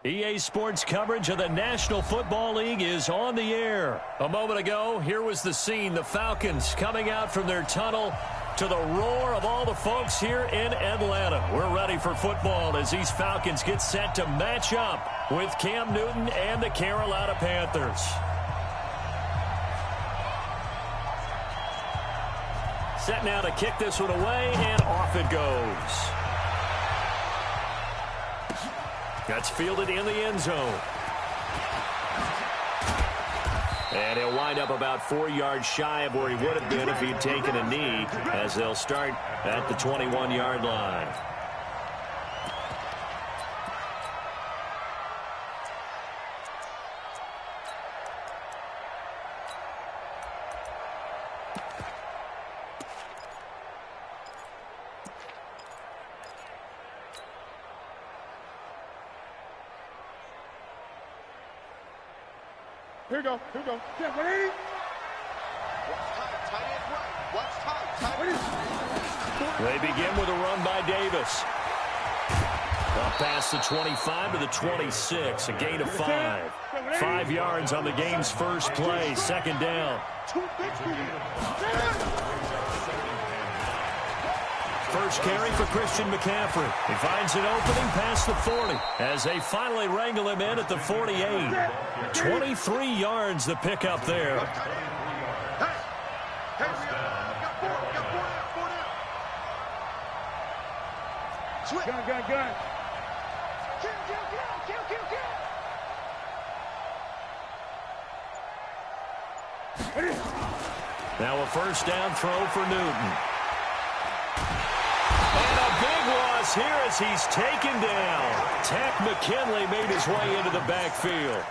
EA Sports coverage of the National Football League is on the air. A moment ago, here was the scene. The Falcons coming out from their tunnel to the roar of all the folks here in Atlanta. We're ready for football as these Falcons get set to match up with Cam Newton and the Carolina Panthers. Set now to kick this one away, and off it goes. That's fielded in the end zone. And he'll wind up about 4 yards shy of where he would have been if he'd taken a knee, as they'll start at the 21-yard line. Here we go. Yeah, ready? They begin with a run by Davis. Up past the 25 to the 26, a gain of 5. 5 yards on the game's first play, second down. First carry for Christian McCaffrey. He finds an opening past the 40 as they finally wrangle him in at the 48. 23 yards the pickup there. Gun. Now a first down throw for Newton. And a big loss here as he's taken down. Tack McKinley made his way into the backfield.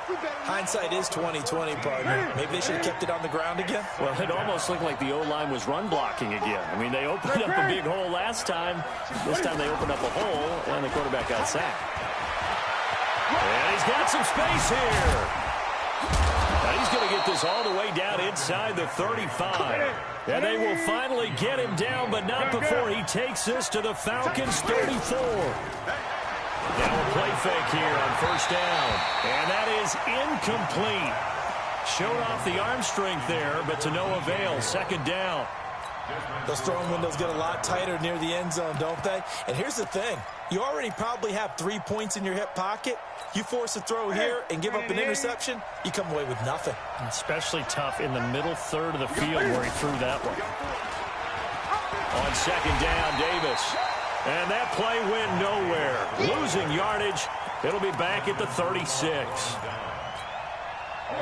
Hindsight is 20/20, partner. Maybe they should have kept it on the ground again. Well, it almost looked like the O-line was run blocking again. I mean, they opened up a big hole last time. This time they opened up a hole, and the quarterback got sacked. And he's got some space here. Now he's going to get this all the way down inside the 35. And they will finally get him down, but not before he takes this to the Falcons' 34. Now a play fake here on first down. And that is incomplete. Showed off the arm strength there, but to no avail. Second down. Those throwing windows get a lot tighter near the end zone, don't they? And here's the thing. You already probably have 3 points in your hip pocket. You force a throw here and give up an interception, you come away with nothing. Especially tough in the middle third of the field where he threw that one. On second down, Davis. And that play went nowhere. Losing yardage. It'll be back at the 36.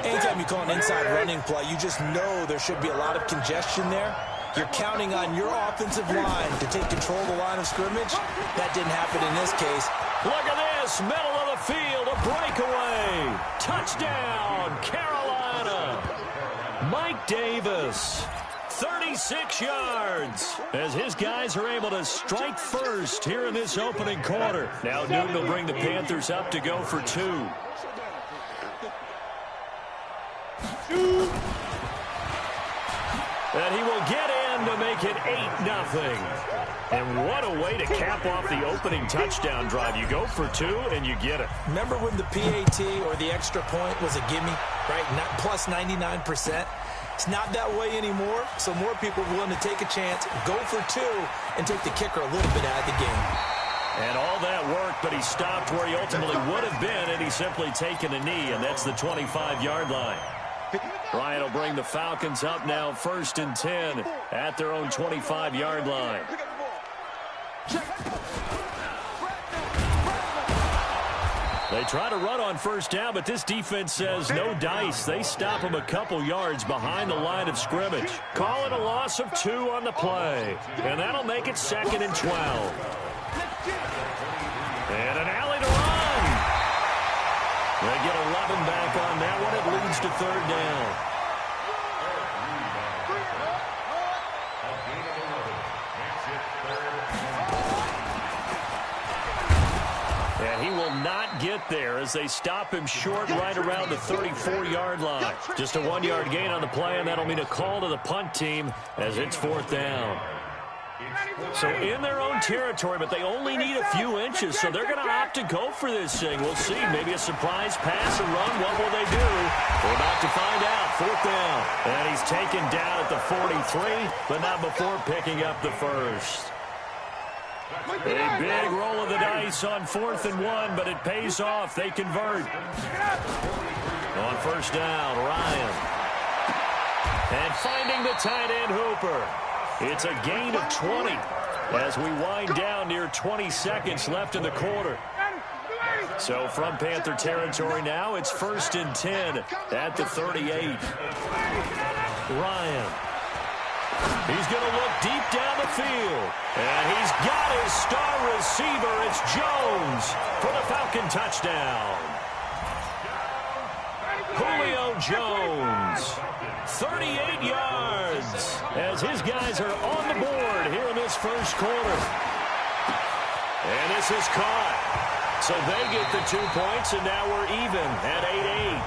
Anytime you call an inside running play, you just know there should be a lot of congestion there. You're counting on your offensive line to take control of the line of scrimmage. That didn't happen in this case. Look at this, middle of the field, a breakaway. Touchdown, Carolina. Mike Davis, 36 yards, as his guys are able to strike first here in this opening quarter. Now Newton will bring the Panthers up to go for 2. And he will get in to make it 8-0. And what a way to cap off the opening touchdown drive. You go for 2, and you get it. Remember when the PAT or the extra point was a gimme, right? Not plus 99%. It's not that way anymore, so more people are willing to take a chance, go for 2, and take the kicker a little bit out of the game. And all that worked, but he stopped where he ultimately would have been, and he's simply taken a knee, and that's the 25-yard line. Ryan will bring the Falcons up now 1st and 10 at their own 25-yard line. They try to run on first down, but this defense says no dice. They stop him a couple yards behind the line of scrimmage. Call it a loss of 2 on the play, and that'll make it 2nd and 12. And an alley to run. They get 11 back on that one. It leads to 3rd down. And he will not get there as they stop him short right around the 34-yard line. Just a 1-yard gain on the play, and that'll mean a call to the punt team as it's 4th down. So in their own territory, but they only need a few inches, so they're going to opt to go for this thing. We'll see. Maybe a surprise pass, a run. What will they do? We're about to find out. 4th down. And he's taken down at the 43, but not before picking up the first. A big roll of the dice on 4th and 1, but it pays off. They convert. On 1st down, Ryan. And finding the tight end, Hooper. It's a gain of 20 as we wind down near 20 seconds left in the quarter. So from Panther territory now, it's 1st and 10 at the 38. Ryan. He's going to look deep down the field. And he's got his star receiver. It's Jones for the Falcon touchdown. Julio Jones, 38 yards, as his guys are on the board here in this first quarter. And this is caught. So they get the 2 points, and now we're even at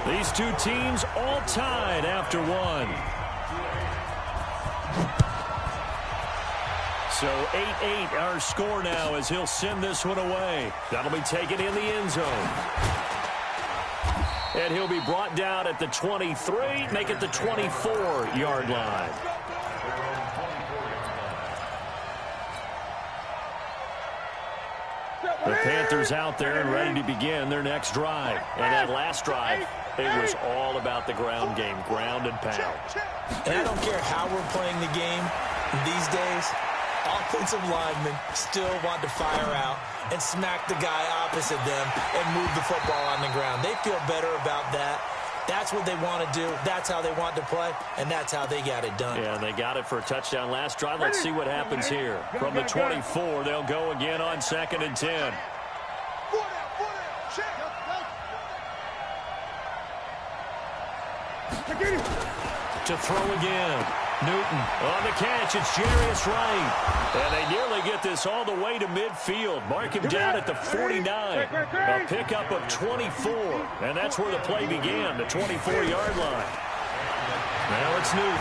8-8. These two teams all tied after one. So 8-8 our score now as he'll send this one away. That'll be taken in the end zone. And he'll be brought down at the 23, make it the 24-yard line. The Panthers out there and ready to begin their next drive. And that last drive, it was all about the ground game, ground and pound. And I don't care how we're playing the game these days, offensive linemen still want to fire out and smack the guy opposite them and move the football on the ground. They feel better about that. That's what they want to do. That's how they want to play, and that's how they got it done. Yeah, and they got it for a touchdown last drive. Let's see what happens here. From the 24, they'll go again on 2nd and 10. To throw again. Newton on the catch. It's Jarius Wright. And they nearly get this all the way to midfield. Mark him down at the 49. A pickup of 24. And that's where the play began, the 24-yard line. Now it's Newton.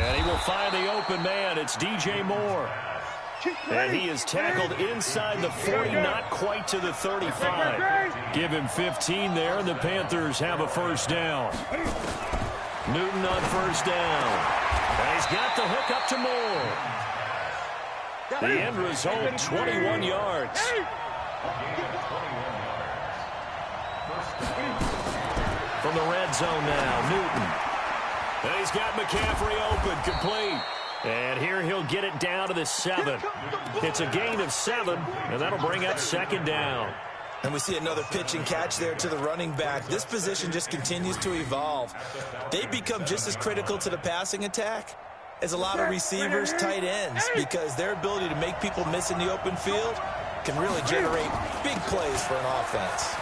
And he will find the open man. It's DJ Moore. And he is tackled inside the 40, not quite to the 35. Give him 15 there, and the Panthers have a first down. Newton on 1st down. And he's got the hook up to Moore. The end result, 21 yards. From the red zone now, Newton. And he's got McCaffrey open, complete. And here he'll get it down to the 7. It's a gain of 7, and that'll bring up 2nd down. And we see another pitch and catch there to the running back. This position just continues to evolve. They become just as critical to the passing attack as a lot of receivers, tight ends, because their ability to make people miss in the open field can really generate big plays for an offense.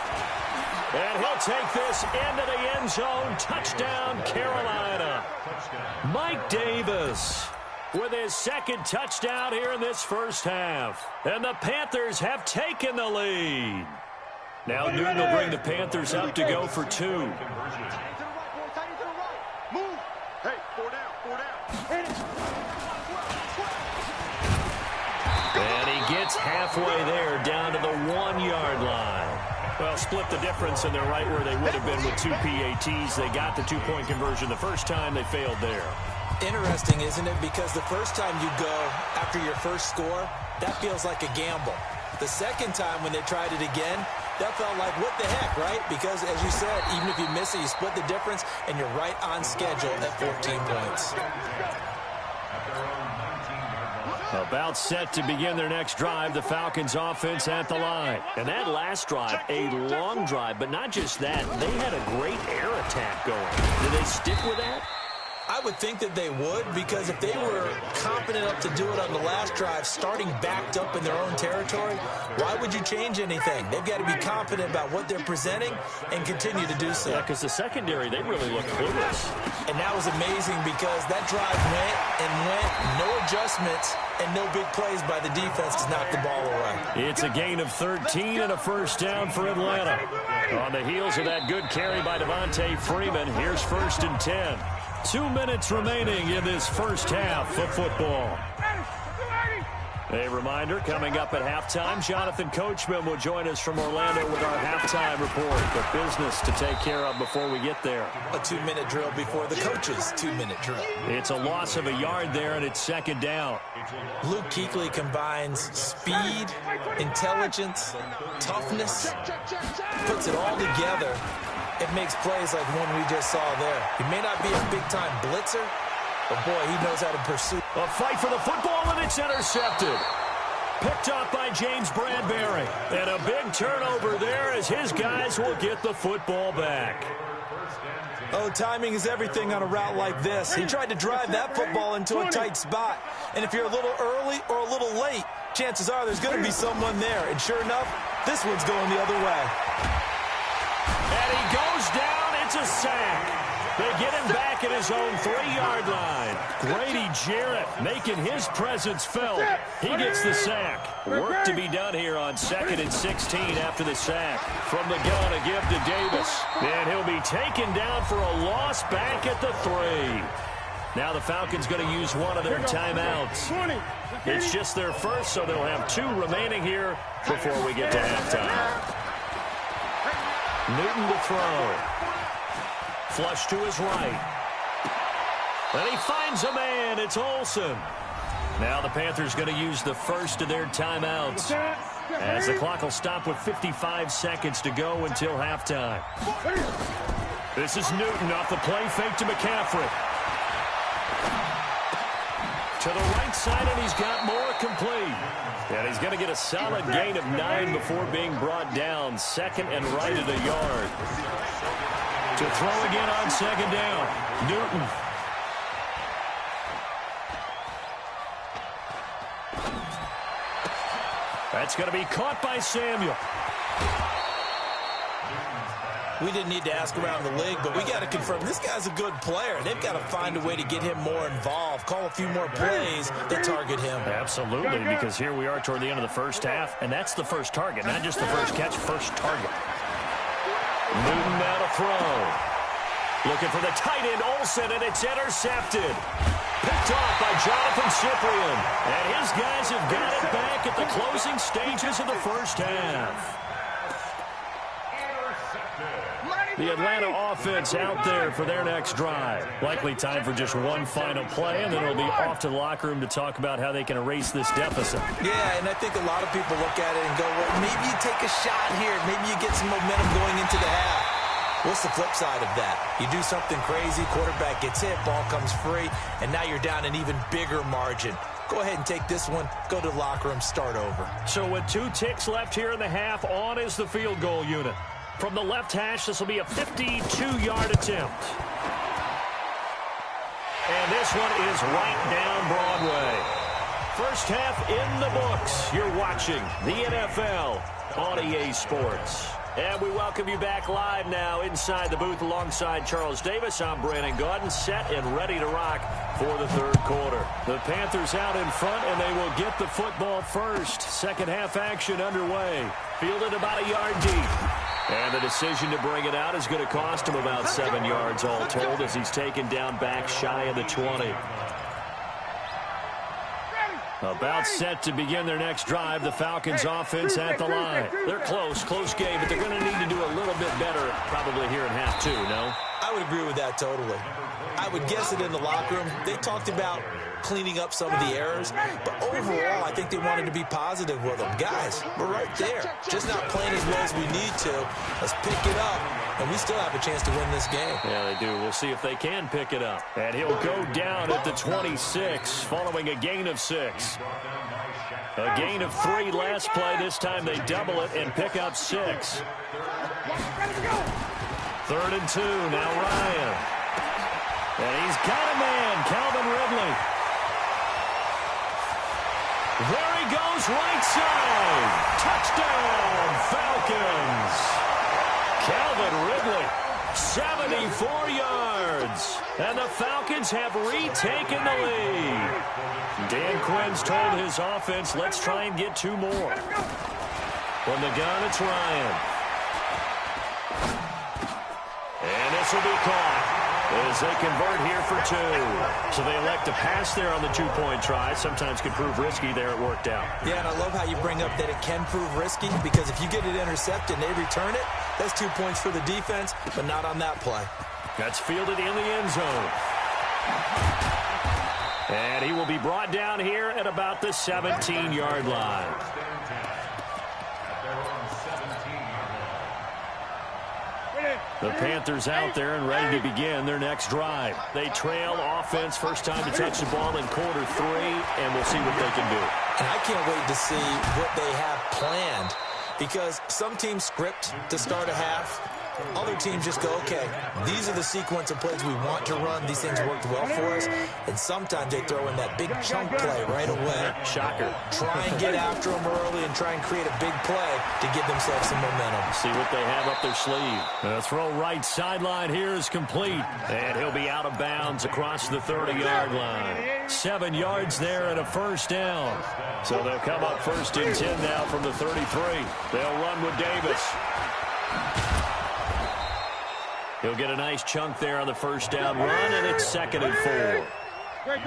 And he'll take this into the end zone. Touchdown, Carolina. Mike Davis with his 2nd touchdown here in this first half. And the Panthers have taken the lead. Now Newton will bring the Panthers up to go for 2. And he gets halfway there, down to the 1-yard line. Well, split the difference, and they're right where they would have been with 2 PATs. They got the 2-point conversion the first time. They failed there. Interesting, isn't it? Because the first time you go after your first score, that feels like a gamble. The second time when they tried it again, that felt like, what the heck, right? Because, as you said, even if you miss it, you split the difference, and you're right on schedule at 14 points. About set to begin their next drive, the Falcons offense at the line. And that last drive, a long drive, but not just that. They had a great air attack going. Did they stick with that? I would think that they would, because if they were confident enough to do it on the last drive, starting backed up in their own territory, why would you change anything? They've got to be confident about what they're presenting and continue to do so. Yeah, because the secondary, they really look clueless. And that was amazing because that drive went and went, no adjustments, and no big plays by the defense to knock the ball away. It's a gain of 13 and a first down for Atlanta. On the heels of that good carry by Devontae Freeman, here's 1st and 10. 2 minutes remaining in this first half of football. A reminder, coming up at halftime, Jonathan Coachman will join us from Orlando with our halftime report. But business to take care of before we get there. A 2-minute drill before the coach's 2-minute drill. It's a loss of a yard there, and it's 2nd down. Luke Kuechly combines speed, intelligence, toughness, puts it all together. It makes plays like one we just saw there. He may not be a big-time blitzer, but, boy, he knows how to pursue. A fight for the football, and it's intercepted. Picked up by James Bradbury. And a big turnover there as his guys will get the football back. Oh, timing is everything on a route like this. He tried to drive that football into a tight spot. And if you're a little early or a little late, chances are there's going to be someone there. And sure enough, this one's going the other way. And he goes down. It's a sack. They get him back at his own 3-yard line. Grady Jarrett making his presence felt. He gets the sack. Work to be done here on 2nd and 16 after the sack. From the gun, a give to Davis. And he'll be taken down for a loss back at the 3. Now the Falcons going to use one of their timeouts. It's just their first, so they'll have 2 remaining here before we get to halftime. Newton to throw. Flush to his right. And he finds a man. It's Olsen. Now the Panthers going to use the first of their timeouts, as the clock will stop with 55 seconds to go until halftime. This is Newton off the play fake to McCaffrey. To the right side, and he's got more complete. And he's going to get a solid gain of 9 before being brought down. 2nd and right at a yard. To throw again on 2nd down. Newton. That's going to be caught by Samuel. We didn't need to ask around the league, but we got to confirm this guy's a good player. They've got to find a way to get him more involved, call a few more plays that target him. Absolutely, because here we are toward the end of the first half, and that's the first target, not just the first catch, first target. Newton now to throw. Looking for the tight end, Olsen, and it's intercepted. Picked off by Jonathan Cyprien. And his guys have got it back at the closing stages of the first half. The Atlanta offense out there for their next drive. Likely time for just one final play, and then it'll be off to the locker room to talk about how they can erase this deficit. Yeah, and I think a lot of people look at it and go, well, maybe you take a shot here. Maybe you get some momentum going into the half. What's the flip side of that? You do something crazy, quarterback gets hit, ball comes free, and now you're down an even bigger margin. Go ahead and take this one, go to the locker room, start over. So with 2 ticks left here in the half, on is the field goal unit. From the left hash, this will be a 52-yard attempt. And this one is right down Broadway. First half in the books. You're watching the NFL on EA Sports. And we welcome you back live now inside the booth alongside Charles Davis. I'm Brandon Gaudin, set and ready to rock for the third quarter. The Panthers out in front, and they will get the football first. Second half action underway. Fielded about a yard deep. And the decision to bring it out is going to cost him about 7 yards all told, as he's taken down back shy of the 20. About set to begin their next drive. The Falcons offense at the line. They're close game, but they're going to need to do a little bit better probably here in half 2, no? I would agree with that totally. I would guess it in the locker room. They talked about cleaning up some of the errors, but overall, I think they wanted to be positive with them. Guys, we're right there. Just not playing as well as we need to. Let's pick it up, and we still have a chance to win this game. Yeah, they do. We'll see if they can pick it up. And he'll go down at the 26, following a gain of 6. A gain of 3 last play. This time they double it and pick up 6. 3rd and 2. Now Ryan. And he's got a man, Calvin Ridley. There he goes, right side. Touchdown, Falcons. Calvin Ridley, 74 yards. And the Falcons have retaken the lead. Dan Quinn's told his offense, let's try and get 2 more. From the gun, it's Ryan. And this will be caught as they convert here for 2. So they elect to pass there on the 2-point try. Sometimes could prove risky there. It worked out. Yeah, and I love how you bring up that it can prove risky, because if you get it intercepted and they return it, that's 2 points for the defense, but not on that play. That's fielded in the end zone. And he will be brought down here at about the 17-yard line. The Panthers out there and ready to begin their next drive. They trail offense, first time to touch the ball in quarter 3, and we'll see what they can do. And I can't wait to see what they have planned, because some teams script to start a half. Other teams just go, okay, these are the sequence of plays we want to run. These things worked well for us. And sometimes they throw in that big chunk play right away. Shocker. Try and get after them early and try and create a big play to give themselves some momentum. See what they have up their sleeve. The throw right sideline here is complete. And he'll be out of bounds across the 30-yard line. 7 yards there and a first down. So they'll come up 1st and 10 now from the 33. They'll run with Davis. He'll get a nice chunk there on the first down run, and it's 2nd and 4. A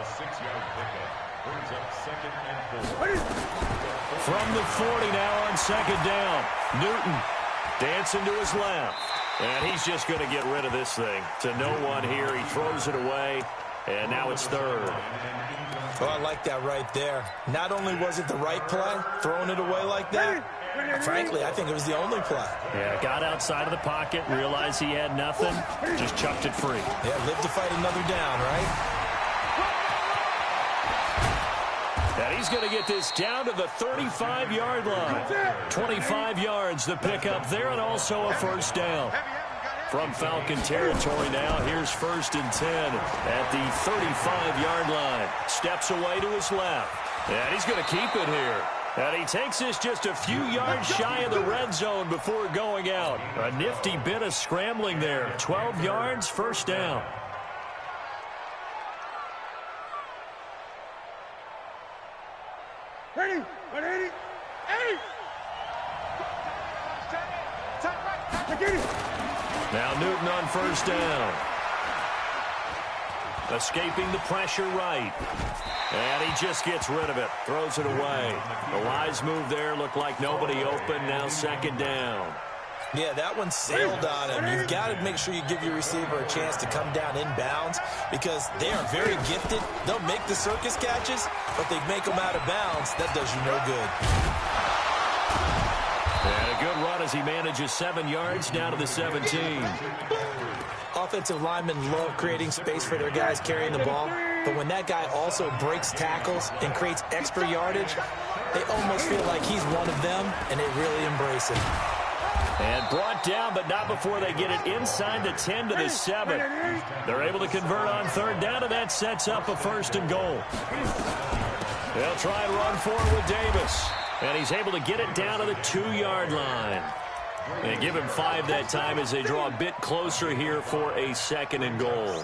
6-yard pickup brings up 2nd and 4. From the 40 now on 2nd down. Newton dancing to his left. And he's just going to get rid of this thing. To no one here. He throws it away, and now it's 3rd. Oh, I like that right there. Not only was it the right play, throwing it away like that, frankly, I think it was the only play. Yeah, got outside of the pocket, realized he had nothing, just chucked it free. Yeah, live to fight another down, right? And he's going to get this down to the 35-yard line. 25 yards the pickup there, and also a first down. From Falcon territory now, here's 1st and 10 at the 35-yard line. Steps away to his left. And he's going to keep it here. And he takes this just a few yards shy of the red zone before going out. A nifty bit of scrambling there. 12 yards, first down. Ready? 80. Now Newton on first down. Escaping the pressure right. And he just gets rid of it. Throws it away. A wise move there. Looked like nobody open. Now 2nd down. Yeah, that one sailed on him. You've got to make sure you give your receiver a chance to come down inbounds, because they are very gifted. They'll make the circus catches, but they make them out of bounds. That does you no good. And a good run as he manages 7 yards down to the 17. Offensive linemen love creating space for their guys carrying the ball, but when that guy also breaks tackles and creates extra yardage, they almost feel like he's one of them, and they really embrace it. And brought down, but not before they get it inside the 10 to the 7. They're able to convert on 3rd down, and that sets up a 1st and goal. They'll try and run forward with Davis. And he's able to get it down to the 2-yard line. They give him 5 that time as they draw a bit closer here for a 2nd and goal.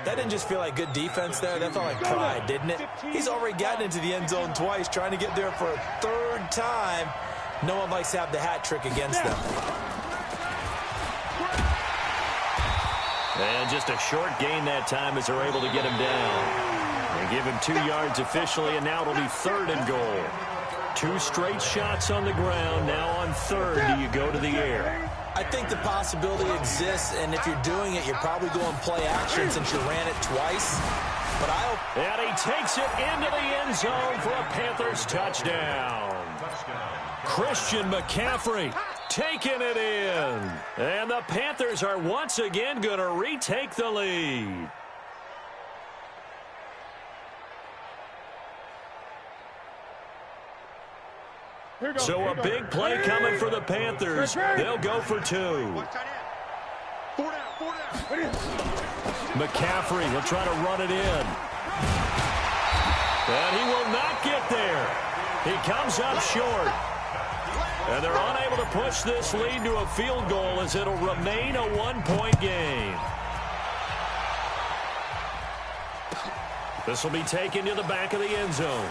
That didn't just feel like good defense there. That felt like pride, didn't it? He's already gotten into the end zone twice, trying to get there for a 3rd time. No one likes to have the hat trick against them. And just a short gain that time as they're able to get him down. They give him 2 yards officially, and now it'll be 3rd and goal. 2 straight shots on the ground. Now on 3rd, do you go to the air? I think the possibility exists, and if you're doing it, you're probably going play action since you ran it twice. But and he takes it into the end zone for a Panthers touchdown. Christian McCaffrey taking it in. And the Panthers are once again going to retake the lead. So a big play coming for the Panthers. They'll go for 2. McCaffrey will try to run it in. And he will not get there. He comes up short. And they're unable to push this lead to a field goal as it'll remain a one-point game. This will be taken to the back of the end zone.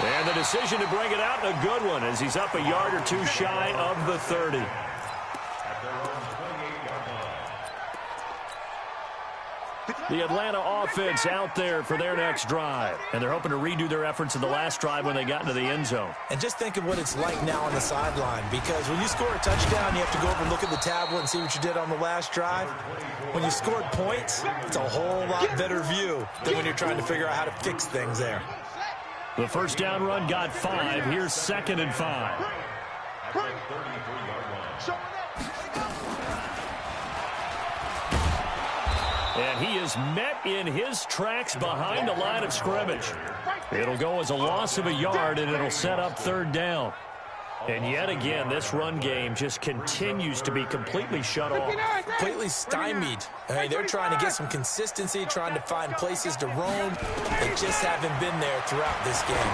And the decision to bring it out, a good one, as he's up a yard or two shy of the 30. The Atlanta offense out there for their next drive. And they're hoping to redo their efforts in the last drive when they got into the end zone. And just think of what it's like now on the sideline, because when you score a touchdown, you have to go over and look at the tablet and see what you did on the last drive. When you scored points, it's a whole lot better view than when you're trying to figure out how to fix things there. The first down run got 5. Here's 2nd and 5. And he is met in his tracks behind the line of scrimmage. It'll go as a loss of a yard, and it'll set up 3rd down. And yet again, this run game just continues to be completely shut off. Completely stymied. I mean, they're trying to get some consistency, trying to find places to roam. They just haven't been there throughout this game.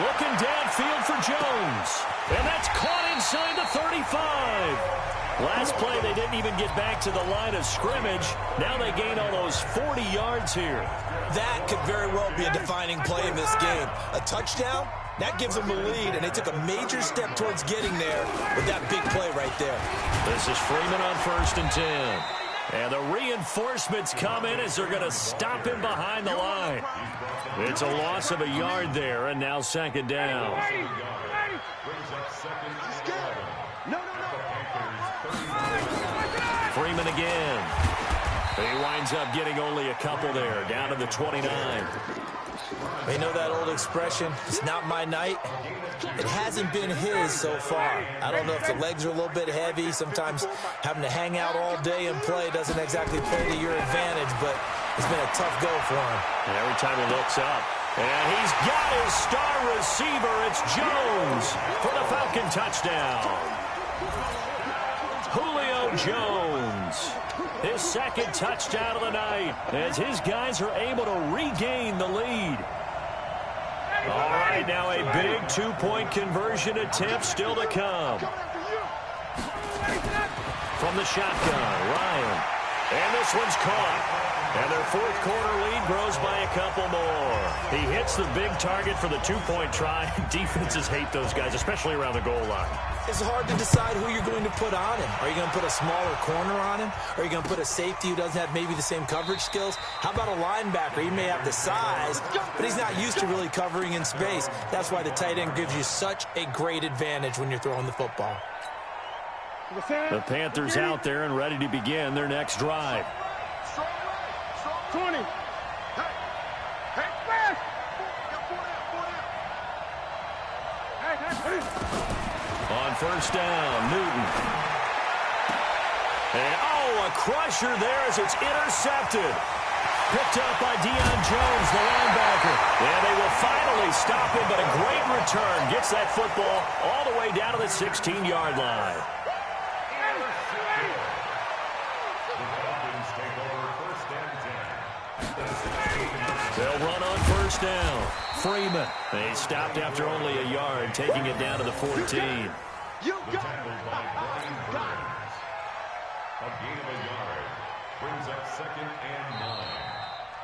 Looking downfield for Jones. And that's caught inside the 35. Last play, they didn't even get back to the line of scrimmage. Now they gain almost 40 yards here. That could very well be a defining play in this game. A touchdown, that gives them the lead, and they took a major step towards getting there with that big play right there. This is Freeman on 1st and 10. And the reinforcements come in as they're going to stop him behind the line. It's a loss of a yard there, and now 2nd down. Freeman again. He winds up getting only a couple there, down to the 29. You know that old expression, it's not my night? It hasn't been his so far. I don't know if the legs are a little bit heavy. Sometimes having to hang out all day and play doesn't exactly play to your advantage, but it's been a tough go for him. And every time he looks up, and he's got his star receiver. It's Jones for the Falcon touchdown. Julio Jones, his 2nd touchdown of the night, as his guys are able to regain the lead. All right, now a big 2-point conversion attempt still to come. From the shotgun, Ryan. And this one's caught. And their 4th quarter lead grows by a couple more. He hits the big target for the 2-point try. Defenses hate those guys, especially around the goal line. It's hard to decide who you're going to put on him. Are you going to put a smaller corner on him? Are you going to put a safety who doesn't have maybe the same coverage skills? How about a linebacker? He may have the size, but he's not used to really covering in space. That's why the tight end gives you such a great advantage when you're throwing the football. The Panthers out there and ready to begin their next drive. 20. On 1st down, Newton. And, a crusher there as it's intercepted. Picked up by Deion Jones, the linebacker. And they will finally stop him, but a great return. Gets that football all the way down to the 16-yard line. They'll run on 1st down. Freeman. They stopped after only a yard, taking it down to the 14. You got it. A gain of a yard brings up 2nd and 9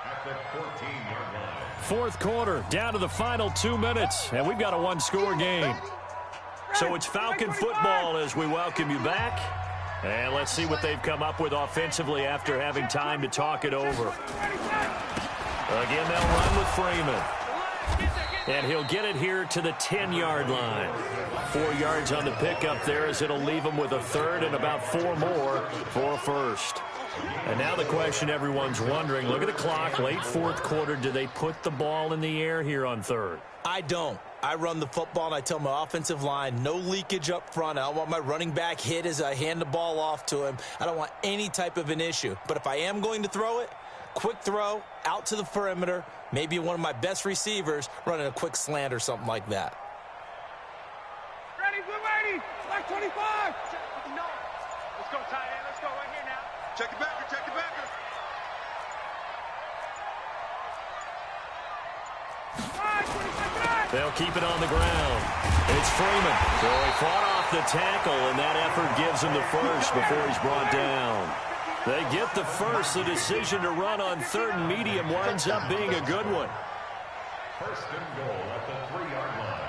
at the 14-yard line. 4th quarter, down to the final 2 minutes, and we've got a 1-score game. So it's Falcon football as we welcome you back. And let's see what they've come up with offensively after having time to talk it over. Again, they'll run with Freeman. And he'll get it here to the 10-yard line. 4 yards on the pickup there as it'll leave him with a 3rd and about 4 more for a 1st. And now the question everyone's wondering, look at the clock, late 4th quarter, do they put the ball in the air here on 3rd? I don't. I run the football, and I tell my offensive line, no leakage up front. I don't want my running back hit as I hand the ball off to him. I don't want any type of an issue. But if I am going to throw it, quick throw, out to the perimeter, maybe one of my best receivers running a quick slant or something like that. Ready, 25. No. Let's go, tight end. Let's go right here now. Check it backer. Check it backer. They'll keep it on the ground. It's Freeman. So he fought off the tackle, and that effort gives him the first before he's brought down. They get the first. The decision to run on 3rd and medium winds up being a good one. First and goal at the 3-yard line.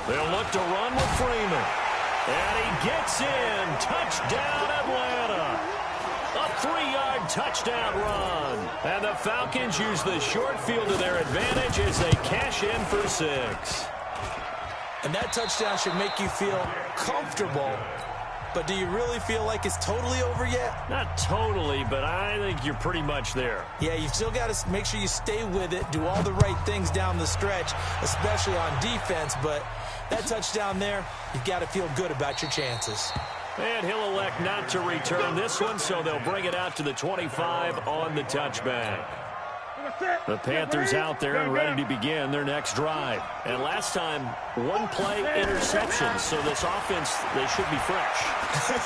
They'll look to run with Freeman. And he gets in. Touchdown, Atlanta. A 3-yard touchdown run. And the Falcons use the short field to their advantage as they cash in for 6. And that touchdown should make you feel comfortable. But do you really feel like it's totally over yet? Not totally, but I think you're pretty much there. Yeah, you still got to make sure you stay with it, do all the right things down the stretch, especially on defense. But that touchdown there, you've got to feel good about your chances. And he'll elect not to return this one, so they'll bring it out to the 25 on the touchback. The Panthers out there and ready to begin their next drive. And last time, 1-play interception, so this offense, they should be fresh.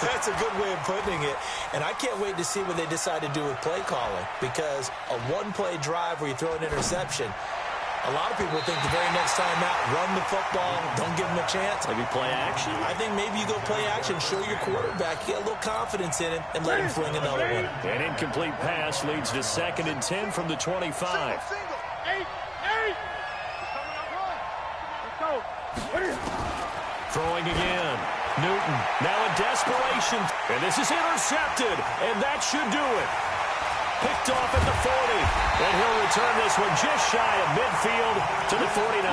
That's a good way of putting it. And I can't wait to see what they decide to do with play calling, because a 1-play drive where you throw an interception, a lot of people think the very next time out, run the football, don't give them a chance. Maybe play action? I think maybe you go play action, show your quarterback, you get a little confidence in him, and let him fling another one. An incomplete pass leads to 2nd and 10 from the 25. Throwing again. Newton now in desperation. And this is intercepted. And that should do it. Picked off at the 40. And he'll return this one just shy of midfield to the 49.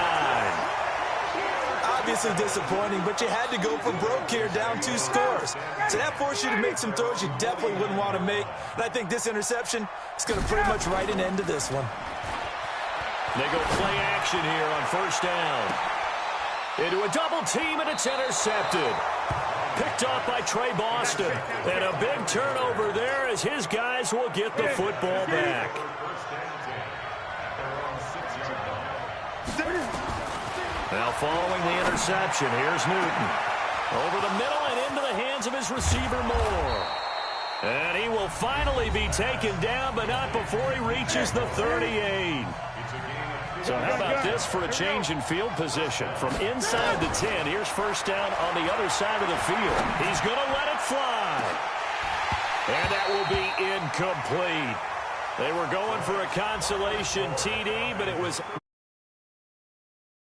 Obviously disappointing, but you had to go for broke here, down 2 scores. So that forced you to make some throws you definitely wouldn't want to make. And I think this interception is going to pretty much write an end to this one. They go play action here on 1st down. Into a double team, and it's intercepted. Picked off by Trey Boston. And a big turnover there as his guys will get the football back. Now following the interception, here's Newton. Over the middle and into the hands of his receiver Moore. And he will finally be taken down, but not before he reaches the 38. So how about this for a change in field position? From inside the 10, here's 1st down on the other side of the field. He's going to let it fly. And that will be incomplete. They were going for a consolation TD, but it was